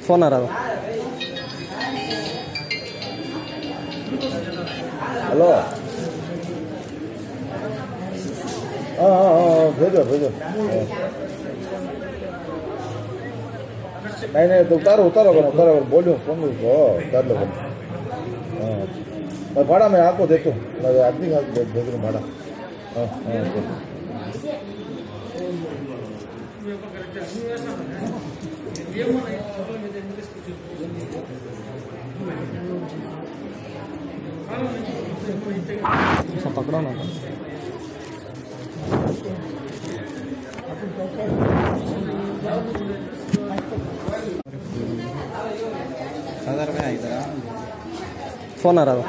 Phone आ रहा था। Hello, हाँ भेजो भेजो। नहीं तो उतारो बोलो फोन को उतार लो। हाँ भाड़ा मैं आपको देखो, आदमी देख लूँ भाड़ा। हाँ पकड़ो ना। फोन आ रहा था।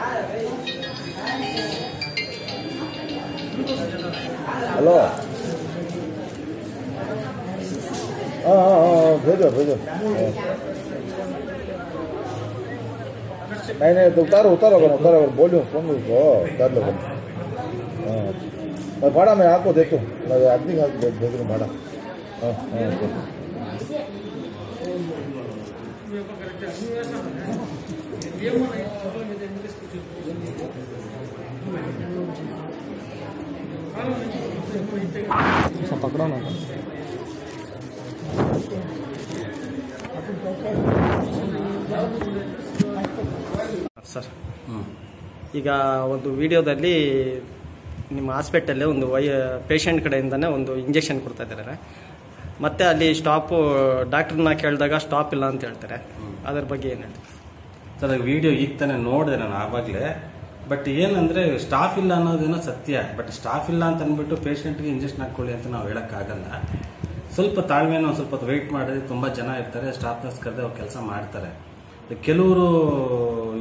हेलो, हाँ भेजो भेजो। नहीं तो उतारो बोलो फोन को उतार लो। हाँ भाड़ा मैं आपको देखो, आदमी देख लूँ भाड़ा। हाँ पकड़ो ना। ಸರ್, ಈಗ ಒಂದು ವಿಡಿಯೋದಲ್ಲಿ ನಿಮ್ಮ ಹಾಸ್ಪಿಟಲ್ ಒಂದು ಪೇಷಂಟ್ ಕಡೆಯಿಂದನೇ ಒಂದು ಇಂಜೆಕ್ಷನ್ ಕೊಡ್ತಾ ಇದ್ದಾರೆ. ಮತ್ತೆ ಅಲ್ಲಿ ಸ್ಟಾಪು ಡಾಕ್ಟರ್ನ ಕೇಳಿದಾಗ ಸ್ಟಾಪ್ ಇಲ್ಲ ಅಂತ ಹೇಳ್ತಾರೆ. ಅದ್ರ ಬಗ್ಗೆ ಏನು ಹೇಳ್ತೀವಿ ಸರ್? ವಿಡಿಯೋ ಈಗ ತಾನೇ ನೋಡಿದೆ ನಾನು ಆವಾಗಲೇ. ಬಟ್ ಏನಂದ್ರೆ ಸ್ಟಾಫ್ ಇಲ್ಲ ಅನ್ನೋದೇನೋ ಸತ್ಯ. ಬಟ್ ಸ್ಟಾಫ್ ಇಲ್ಲ ಅಂತ ಅಂದ್ಬಿಟ್ಟು ಪೇಷಂಟ್ಗೆ ಇಂಜೆಕ್ಷನ್ ಹಾಕೊಳ್ಳಿ ಅಂತ ನಾವು ಹೇಳಕ್ಕಾಗಲ್ಲ. ಸ್ವಲ್ಪ ತಾಳ್ಮೆನೂ ಸ್ವಲ್ಪ ವೆಯ್ಟ್ ಮಾಡಿದ್ರೆ ತುಂಬಾ ಜನ ಇರ್ತಾರೆ, ಸ್ಟಾಫ್ ನರ್ಸ್ ಕರೆದು ಅವ್ರು ಕೆಲಸ ಮಾಡ್ತಾರೆ. ಕೆಲವರು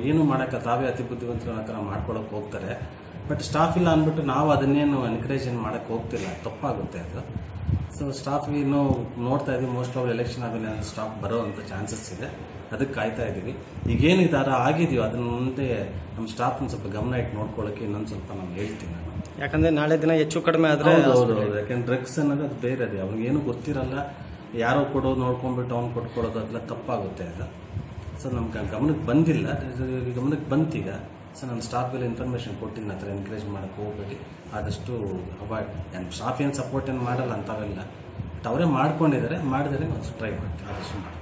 ಏನು ಮಾಡಕ್ಕೆ ತಾವೇ ಅತಿ ಬುದ್ಧಿವಂತರು ಆ ಥರ ಮಾಡ್ಕೊಳಕ್ ಹೋಗ್ತಾರೆ. ಬಟ್ ಸ್ಟಾಫ್ ಇಲ್ಲ ಅಂದ್ಬಿಟ್ಟು ನಾವು ಅದನ್ನೇನು ಎನ್ಕರೇಜ್ ಏನು ಮಾಡಕ್ಕೆ ಹೋಗ್ತಿಲ್ಲ, ತಪ್ಪಾಗುತ್ತೆ ಅದು. ಸೊ ಸ್ಟಾಫ್ ಇನ್ನೂ ನೋಡ್ತಾ ಇದೀವಿ. ಮೋಸ್ಟ್ ಆಫ್ ಎಲೆಕ್ಷನ್ ಆದಮೇಲೆ ಸ್ಟಾಫ್ ಬರೋ ಅಂತ ಚಾನ್ಸಸ್ ಇದೆ. ಅದಕ್ಕೆ ಕಾಯ್ತಾ ಇದೀವಿ. ಈಗೇನಿದಾರ ಆಗಿದೆಯೋ ಅದನ್ನ ಮುಂದೆ ನಮ್ಮ ಸ್ಟಾಫ್ ಸ್ವಲ್ಪ ಗಮನ ಇಟ್ಟು ನೋಡ್ಕೊಳ್ಳೋಕೆ ಇನ್ನೊಂದು ಸ್ವಲ್ಪ ನಾನು ಹೇಳ್ತೀನಿ ನಾನು. ಯಾಕಂದ್ರೆ ನಾಳೆ ದಿನ ಹೆಚ್ಚು ಕಡಿಮೆ ಆದ್ರೆ ಯಾಕಂದ್ರೆ ಡ್ರಗ್ಸ್ ಅನ್ನೋದು ಅದು ಬೇರೆ ಅದೇ, ಅವ್ನಿಗೇನು ಗೊತ್ತಿರಲ್ಲ. ಯಾರೋ ಕೊಡೋದು ನೋಡ್ಕೊಂಡ್ಬಿಟ್ಟು ಅವ್ನು ಕೊಟ್ಕೊಡೋದು ಅದೆಲ್ಲ ತಪ್ಪಾಗುತ್ತೆ ಅದು. ಸೊ ನಮ್ಗೆ ಗಮನಕ್ಕೆ ಬಂದಿಲ್ಲ, ಗಮನಕ್ಕೆ ಬಂತೀಗ. ಸೊ ನಾನು ಸ್ಟಾಫ್ಗೆಲ್ಲ ಇನ್ಫಾರ್ಮೇಶನ್ ಕೊಟ್ಟಿದ್ದೀನಿ, ಆ ಥರ ಎನ್ಕರೇಜ್ ಮಾಡಕ್ಕೆ ಹೋಗ್ಬೇಡಿ, ಆದಷ್ಟು ಅವಾಯ್ಡ್. ಸ್ಟಾಫ್ ಏನು ಸಪೋರ್ಟ್ ಏನು ಮಾಡಲ್ಲ ಅಂತಾವೆಲ್ಲ, ಬಟ್ ಅವರೇ ಮಾಡ್ಕೊಂಡಿದ್ದಾರೆ. ಮಾಡಿದರೆ ನಾವು ಟ್ರೈ ಮಾಡ್ತೀವಿ ಆದಷ್ಟು ಮಾಡಿ.